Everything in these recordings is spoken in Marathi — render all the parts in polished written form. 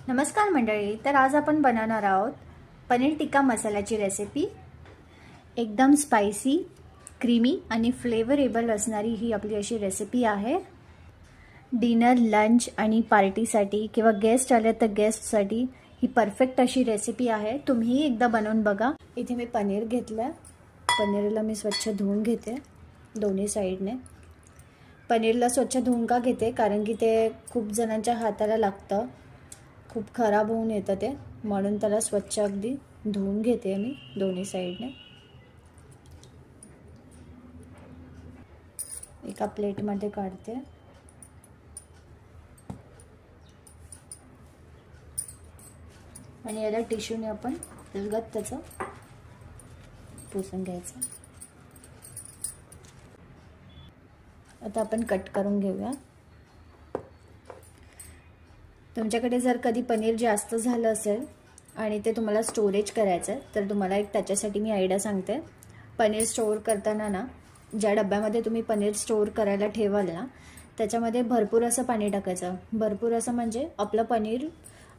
नमस्कार मंडळी. तर आज आपण बनवणार आहोत पनीर टिक्का मसाल्याची रेसिपी. एकदम स्पायसी, क्रीमी आणि फ्लेवरेबल असणारी ही आपली अशी रेसिपी आहे. डिनर, लंच आणि पार्टीसाठी किंवा गेस्ट आले तर गेस्टसाठी ही परफेक्ट अशी रेसिपी आहे. तुम्ही एकदा बनवून बघा. इथे मी पनीर घेतलं. पनीरला मी स्वच्छ धुवून घेते दोन्ही साईडने. पनीरला स्वच्छ धुवून का घेते, कारण की ते खूप जणांच्या हाताला लागतं, खूप खराब होऊन येतं ते, म्हणून त्याला स्वच्छ अगदी धुवून घेते मी दोन्ही साईडने. एका प्लेटमध्ये काढते आणि याला टिश्यूने आपण अलगद त्याचं पुसून घ्यायचं. आता आपण कट करून घेऊया. तुमच्याकडे जर कधी पनीर जास्त झालं असेल आणि ते तुम्हाला स्टोरेज करायचं आहे, तर तुम्हाला एक त्याच्यासाठी मी आयडिया सांगते. पनीर स्टोअर करताना ना, ज्या डब्यामध्ये तुम्ही पनीर स्टोअर करायला ठेवाल ना, त्याच्यामध्ये भरपूर असं पाणी टाकायचं. भरपूर असं म्हणजे आपलं पनीर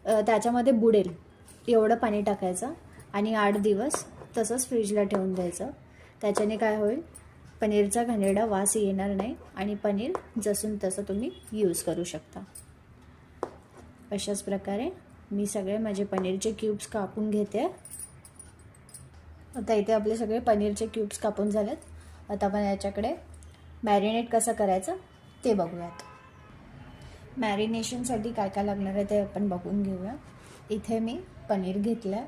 त्याच्यामध्ये बुडेल एवढं पाणी टाकायचं आणि 8 दिवस तसंच फ्रीजला ठेवून द्यायचं. त्याच्याने काय होईल, पनीरचा घाणेरडा वास येणार नाही आणि पनीर जसून तसं तुम्ही यूज करू शकता. अशाच प्रकारे मी सगळे माझे पनीरचे क्यूब्स कापून घेते. आता इथे आपले सगळे पनीरचे क्यूब्स कापून झालेत. आता आपण याच्याकडे मॅरिनेट कसं करायचं ते बघूयात. मॅरिनेशनसाठी काय काय लागणार आहे ते आपण बघून घेऊया. इथे मी पनीर घेतलं आहे.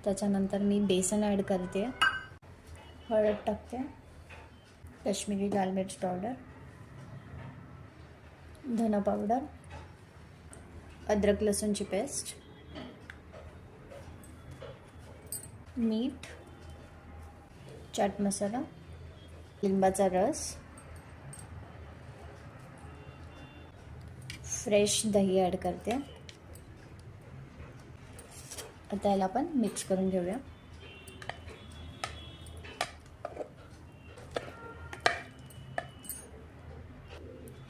त्याच्यानंतर मी बेसन ॲड करते, हळद टाकते, काश्मीरी लाल मिर्च पावडर, धना पावडर, अद्रक लसूणची पेस्ट, मीठ, चाट मसाला, लिंबाचा रस, फ्रेश दही ॲड करते. आता याला आपण मिक्स करून घेऊया.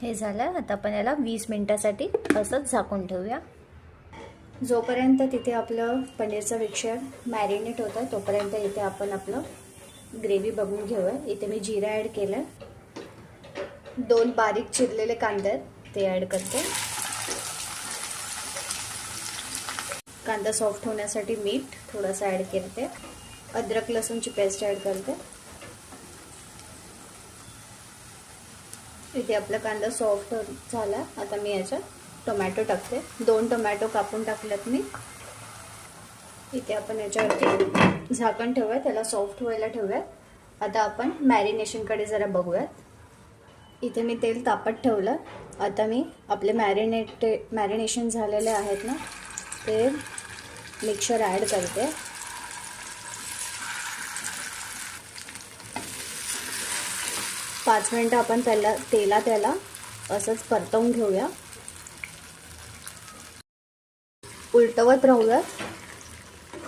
हे झालं. आता आपण याला 20 मिनिटासाठी असंच झाकून ठेवूया. जोपर्यंत तिथे आपलं पनीरचं मिक्सचर मॅरिनेट होतं आहे, तोपर्यंत इथे आपण आपलं ग्रेव्ही बघून घेऊया. इथे मी जिरा ॲड केलं आहे. 2 बारीक चिरलेले कांदे आहेत ते ॲड करते. कांदा सॉफ्ट होण्यासाठी मीठ थोडंसं ॲड करते. अद्रक लसूणची पेस्ट ॲड करते. इथे आपला कांदा सॉफ्ट झाला. आता मी याच्यात टोमॅटो टाकते. 2 टोमॅटो कापून टाकलेत मी. इथे आपण याच्यावरती झाकण ठेवूया, त्याला सॉफ्ट व्हायला ठेवूया. आता आपण मॅरिनेशनकडे जरा बघूयात. इथे मी तेल तापत ठेवलं. आता मी आपले मॅरिनेशन झालेले आहेत ना, ते मिक्सचर ॲड करते. पाच मिनिटं आपण त्याला असंच परतवून घेऊया. उलटवत राहूया.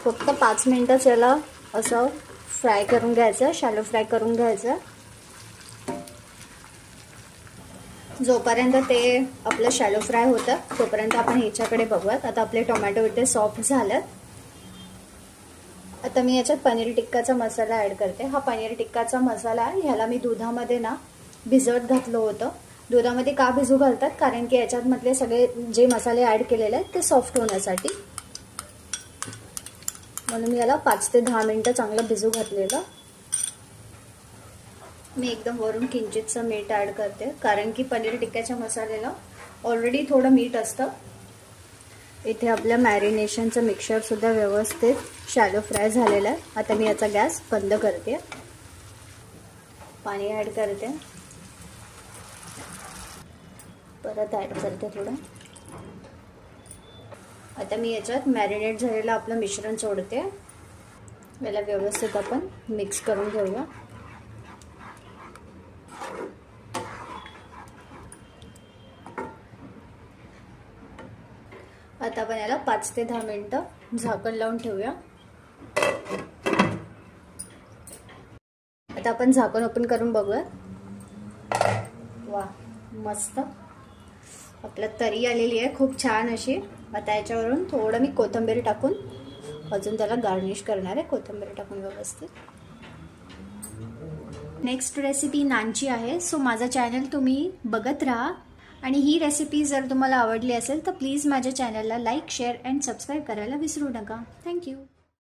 फक्त 5 मिनिटच याला असं फ्राय करून घ्यायचं, शॅलो फ्राय करून घ्यायचं. जोपर्यंत ते आपलं शॅलो फ्राय होतं तोपर्यंत आपण ह्याच्याकडे बघूयात. आता आपले टोमॅटो इथे सॉफ्ट झालेत. आता मी याच्यात पनीर टिक्काचा मसाला ॲड करते. हा पनीर टिक्काचा मसाला आहे, ह्याला मी दुधामध्ये ना भिजवत घातलं होतं. दुधामध्ये का भिजू घालतात, कारण की याच्यातमधले सगळे जे मसाले ॲड केलेले आहेत ते सॉफ्ट होण्यासाठी, म्हणून मी याला 5 ते 10 मिनिटं चांगलं भिजू घातलेलं. मी एकदम वरून किंचितचं मीठ ॲड करते, कारण की पनीर टिक्क्याच्या मसाल्याला ऑलरेडी थोडं मीठ असतं. इथे आपल्या मॅरिनेशनचं मिक्सचरसुद्धा व्यवस्थित शॅलो फ्राय झालेलं आहे. आता मी याचा गॅस बंद करते. पाणी ॲड करते, परत ॲड करते थोडं. आता मी याच्यात मॅरिनेट झालेलं आपलं मिश्रण सोडते. याला व्यवस्थित आपण मिक्स करून घेऊया. आता आपण याला 5 ते 10 मिनिटं झाकण लावून ठेवूया. आता आपण झाकण ओपन करून बघूया. वा, मस्त आपला तरी आलेली आहे, खूप छान अशी. आता याच्यावरून थोडं मी कोथिंबीर टाकून अजून त्याला गार्निश करणार आहे, कोथिंबीर टाकून व्यवस्थित. नेक्स्ट रेसिपी नानची आहे. सो माझा चॅनल तुम्ही बघत राहा आणि ही रेसिपी जर तुम्हाला आवडली असेल तर प्लीज माझ्या चॅनलला लाईक, शेअर अँड सबस्क्राईब करायला विसरू नका. थँक्यू.